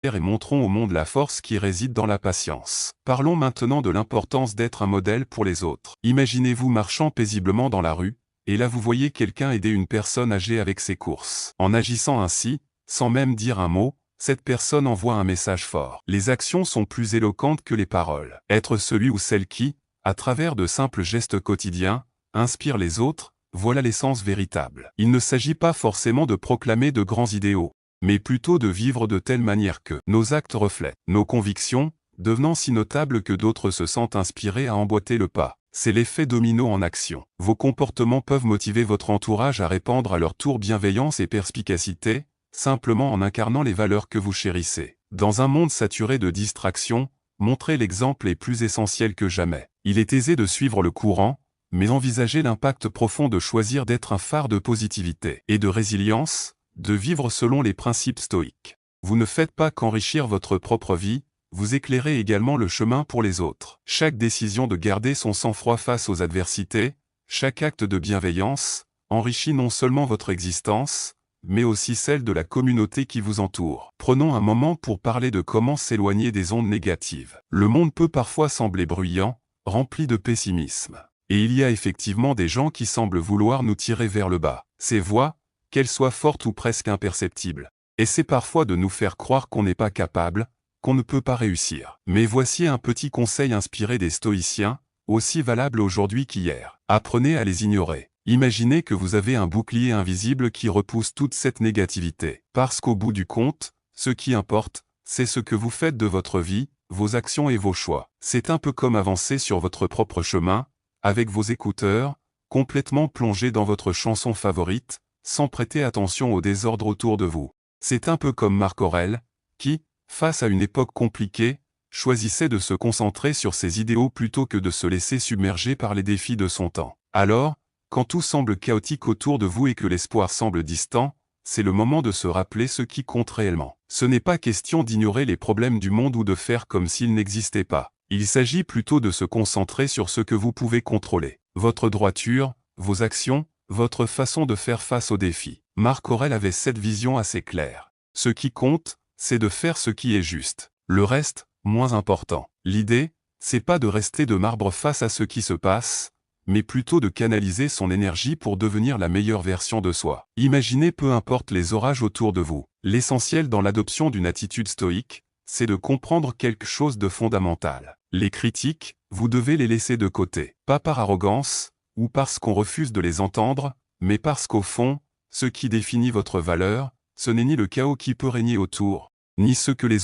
et montrons au monde la force qui réside dans la patience. Parlons maintenant de l'importance d'être un modèle pour les autres. Imaginez-vous marchant paisiblement dans la rue, et là vous voyez quelqu'un aider une personne âgée avec ses courses. En agissant ainsi, sans même dire un mot, cette personne envoie un message fort. Les actions sont plus éloquentes que les paroles. Être celui ou celle qui, à travers de simples gestes quotidiens, inspire les autres, voilà l'essence véritable. Il ne s'agit pas forcément de proclamer de grands idéaux, mais plutôt de vivre de telle manière que nos actes reflètent nos convictions, devenant si notables que d'autres se sentent inspirés à emboîter le pas. C'est l'effet domino en action. Vos comportements peuvent motiver votre entourage à répandre à leur tour bienveillance et perspicacité, simplement en incarnant les valeurs que vous chérissez. Dans un monde saturé de distractions, montrer l'exemple est plus essentiel que jamais. Il est aisé de suivre le courant, mais envisagez l'impact profond de choisir d'être un phare de positivité et de résilience, de vivre selon les principes stoïques. Vous ne faites pas qu'enrichir votre propre vie, vous éclairez également le chemin pour les autres. Chaque décision de garder son sang-froid face aux adversités, chaque acte de bienveillance, enrichit non seulement votre existence, mais aussi celle de la communauté qui vous entoure. Prenons un moment pour parler de comment s'éloigner des ondes négatives. Le monde peut parfois sembler bruyant, rempli de pessimisme. Et il y a effectivement des gens qui semblent vouloir nous tirer vers le bas. Ces voix, qu'elles soient fortes ou presque imperceptibles, essaient parfois de nous faire croire qu'on n'est pas capable, qu'on ne peut pas réussir. Mais voici un petit conseil inspiré des stoïciens, aussi valable aujourd'hui qu'hier. Apprenez à les ignorer. Imaginez que vous avez un bouclier invisible qui repousse toute cette négativité. Parce qu'au bout du compte, ce qui importe, c'est ce que vous faites de votre vie, vos actions et vos choix. C'est un peu comme avancer sur votre propre chemin, avec vos écouteurs, complètement plongés dans votre chanson favorite, sans prêter attention au désordre autour de vous. C'est un peu comme Marc Aurèle, qui, face à une époque compliquée, choisissait de se concentrer sur ses idéaux plutôt que de se laisser submerger par les défis de son temps. Alors, quand tout semble chaotique autour de vous et que l'espoir semble distant, c'est le moment de se rappeler ce qui compte réellement. Ce n'est pas question d'ignorer les problèmes du monde ou de faire comme s'ils n'existaient pas. Il s'agit plutôt de se concentrer sur ce que vous pouvez contrôler. Votre droiture, vos actions, votre façon de faire face aux défis. Marc Aurèle avait cette vision assez claire. Ce qui compte, c'est de faire ce qui est juste. Le reste, moins important. L'idée, c'est pas de rester de marbre face à ce qui se passe, mais plutôt de canaliser son énergie pour devenir la meilleure version de soi. Imaginez peu importe les orages autour de vous. L'essentiel dans l'adoption d'une attitude stoïque, c'est de comprendre quelque chose de fondamental. Les critiques, vous devez les laisser de côté. Pas par arrogance, ou parce qu'on refuse de les entendre, mais parce qu'au fond, ce qui définit votre valeur, ce n'est ni le chaos qui peut régner autour, ni ce que les